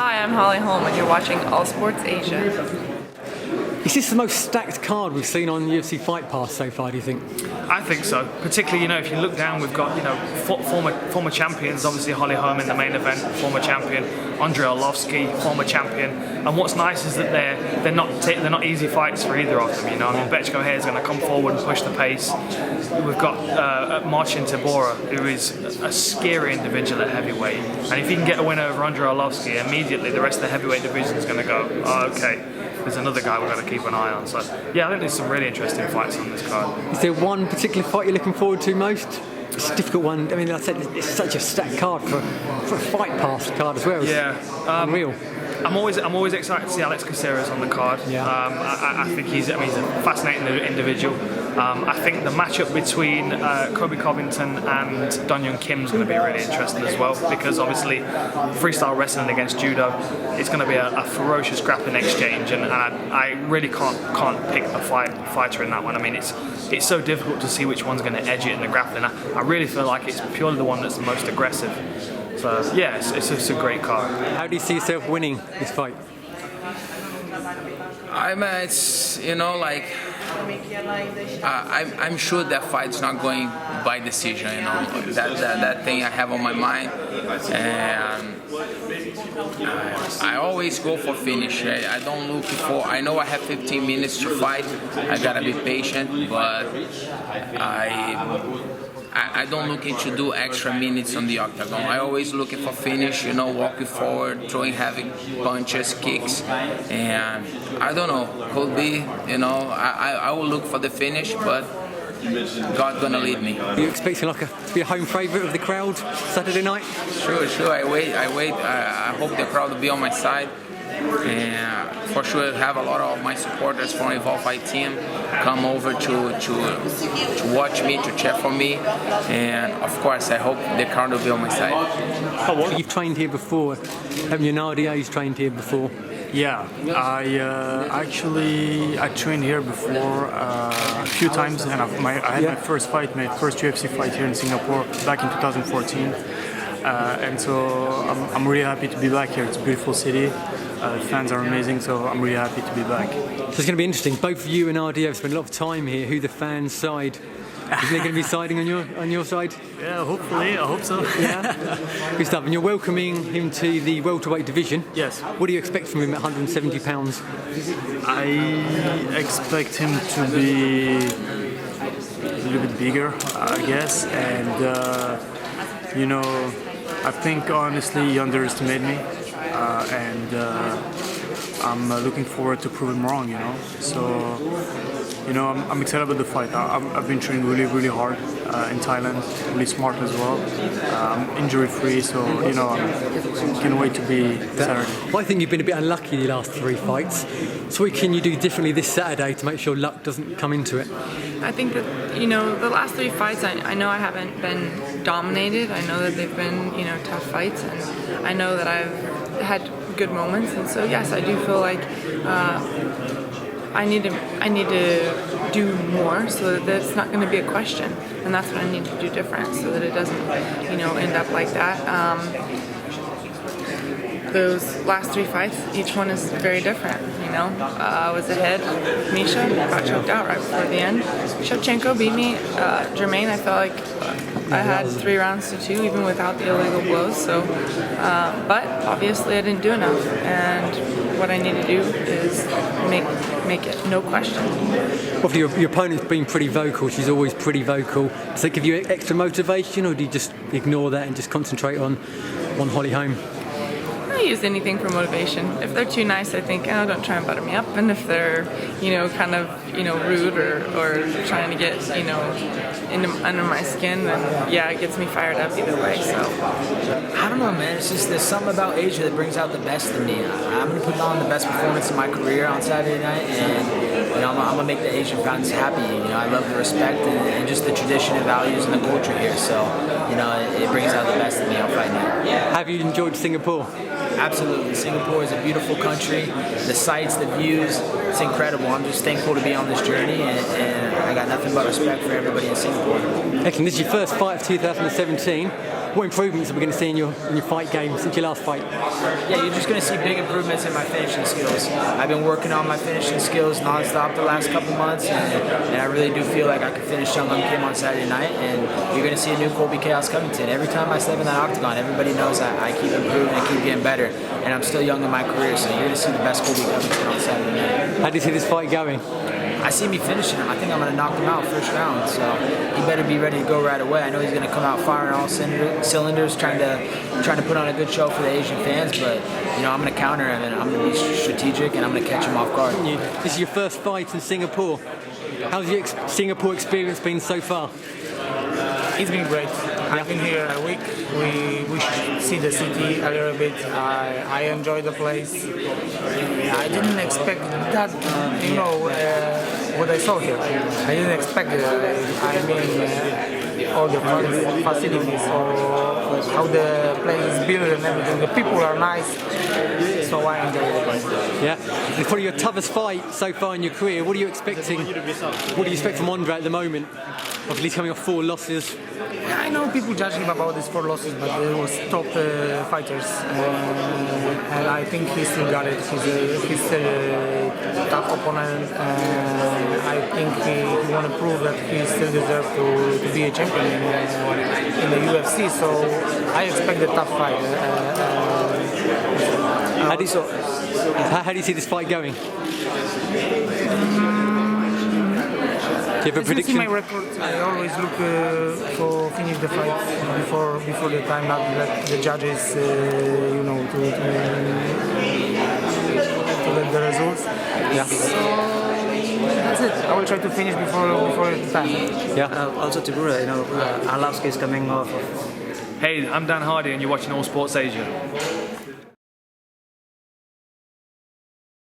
Hi, I'm Holly Holm, and you're watching All Sports Asia. Is this the most stacked card we've seen on UFC Fight Pass so far, do you think? I think so. Particularly, if you look down, we've got, former champions, obviously Holly Holm in the main event, former champion, Andrei Arlovski, former champion. And what's nice is that they're not easy fights for either of them. Betchko here is going to come forward and push the pace. We've got Marcin Tybura, who is a scary individual at heavyweight. And if he can get a win over Andrei Arlovski, immediately the rest of the heavyweight division is going to go, oh, okay, there's another guy we've got to keep an eye on. So, yeah, I think there's some really interesting fights on this card. Is there one particular fight you're looking forward to most? It's a difficult one. I mean, like I said, it's such a stacked card for a Fight Pass card as well. Yeah. Unreal. I'm always excited to see Alex Caceres on the card. Yeah. I think he's a fascinating individual. I think the matchup between Colby Covington and Donghyun Kim is going to be really interesting as well, because obviously freestyle wrestling against judo, it's going to be a ferocious grappling exchange, and I really can't pick a fighter in that one. I mean, it's so difficult to see which one's going to edge it in the grappling. I really feel like it's purely the one that's the most aggressive. So yeah, it's a great card. How do you see yourself winning this fight? I'm sure that fight's not going by decision. That thing I have on my mind, and I always go for finish. I don't look for. I know I have 15 minutes to fight. I gotta be patient, but I don't look to do extra minutes on the octagon. I always looking for finish, walking forward, throwing heavy punches, kicks, and I don't know, could be, I will look for the finish, but God's gonna lead me. Are you expecting to be a home favourite of the crowd Saturday night? Sure. I wait. I hope the crowd will be on my side. And for sure, have a lot of my supporters from Evolve Fight Team come over to watch me, to cheer for me, and of course, I hope the crowd will be on my side. You've trained here before, haven't you? Nadia's trained here before. Yeah, I trained here before a few times, and I had my first UFC fight here in Singapore back in 2014. And so I'm really happy to be back here. It's a beautiful city. The fans are amazing, so I'm really happy to be back. So it's going to be interesting. Both you and RDO have spent a lot of time here. Who the fans side? Isn't they going to be siding on your side? Yeah, hopefully. I hope so. Yeah. Good stuff. And you're welcoming him to the welterweight division. Yes. What do you expect from him at 170 pounds? I expect him to be a little bit bigger, I guess, and I think honestly he underestimated me, and I'm looking forward to prove him wrong. So I'm excited about the fight. I've been training really, really hard in Thailand, really smart as well. I'm injury free, so I can't wait to be Saturday. Well, I think you've been a bit unlucky the last 3 fights. So what can you do differently this Saturday to make sure luck doesn't come into it? I think that, the last 3 fights, I know I haven't been dominated. I know that they've been, tough fights, and I know that I've had good moments. And so, yes, I do feel like I need to do more so that it's not going to be a question. And that's what I need to do different so that it doesn't, end up like that. Those last 3 fights, each one is very different, I was ahead, Misha, got choked out right before the end. Shevchenko beat me. Jermaine, I felt like I had 3 rounds to 2, even without the illegal blows. So, but obviously I didn't do enough, and what I need to do is make it no question. Well, your opponent's been pretty vocal. She's always pretty vocal. Does that give you extra motivation, or do you just ignore that and just concentrate on Holly Holm? I use anything for motivation. If they're too nice, I think, don't try and butter me up. And if they're, kind of, rude or trying to get, under my skin, then yeah, it gets me fired up either way. So I don't know, man. It's just there's something about Asia that brings out the best in me. I'm gonna put on the best performance of my career on Saturday night, and I'm gonna make the Asian fans happy. I love the respect and just the tradition and values and the culture here. So it brings out the best in me on fight night. Have you enjoyed Singapore? Absolutely. Singapore is a beautiful country. The sights, the views, it's incredible. I'm just thankful to be on this journey, and I got nothing but respect for everybody in Singapore. Excellent. This is your first fight of 2017. What improvements are we going to see in your fight game since your last fight? Yeah, you're just going to see big improvements in my finishing skills. I've been working on my finishing skills nonstop the last couple months, and I really do feel like I can finish Young Kim on Saturday night. And you're going to see a new Colby Covington. Every time I step in that octagon, everybody knows I keep improving and keep getting better. And I'm still young in my career, so you're going to see the best Colby Covington on Saturday night. How do you see this fight going? I see me finishing him. I think I'm going to knock him out first round, so he better be ready to go right away. I know he's going to come out firing all cylinders, trying to put on a good show for the Asian fans, but I'm going to counter him, and I'm going to be strategic, and I'm going to catch him off guard. This is your first fight in Singapore. How's your Singapore experience been so far? It's been great. I've been here a week. We should see the city a little bit. I enjoy the place. I didn't expect that, what I saw here. I didn't expect it. All the facilities, or how the place is built and everything. The people are nice, so I enjoy it. Yeah, it's probably your toughest fight so far in your career. What are you expecting? What do you expect from Andre at the moment? Obviously, he's coming off 4 losses. I know people judging about these 4 losses, but they were top fighters, and I think he still got it. He's still a tough opponent, and I think he want to prove that he still deserves to be a champion in the UFC. So I expect a tough fight. How do you see this fight going? Do you have a prediction? See my record. I always look for finish the fight before the time, not let the judges, to let the results. Yeah. So that's it. I will try to finish before the time. Yeah. Also to Gura, Arlovsky is coming off. Hey, I'm Dan Hardy and you're watching All Sports Asia.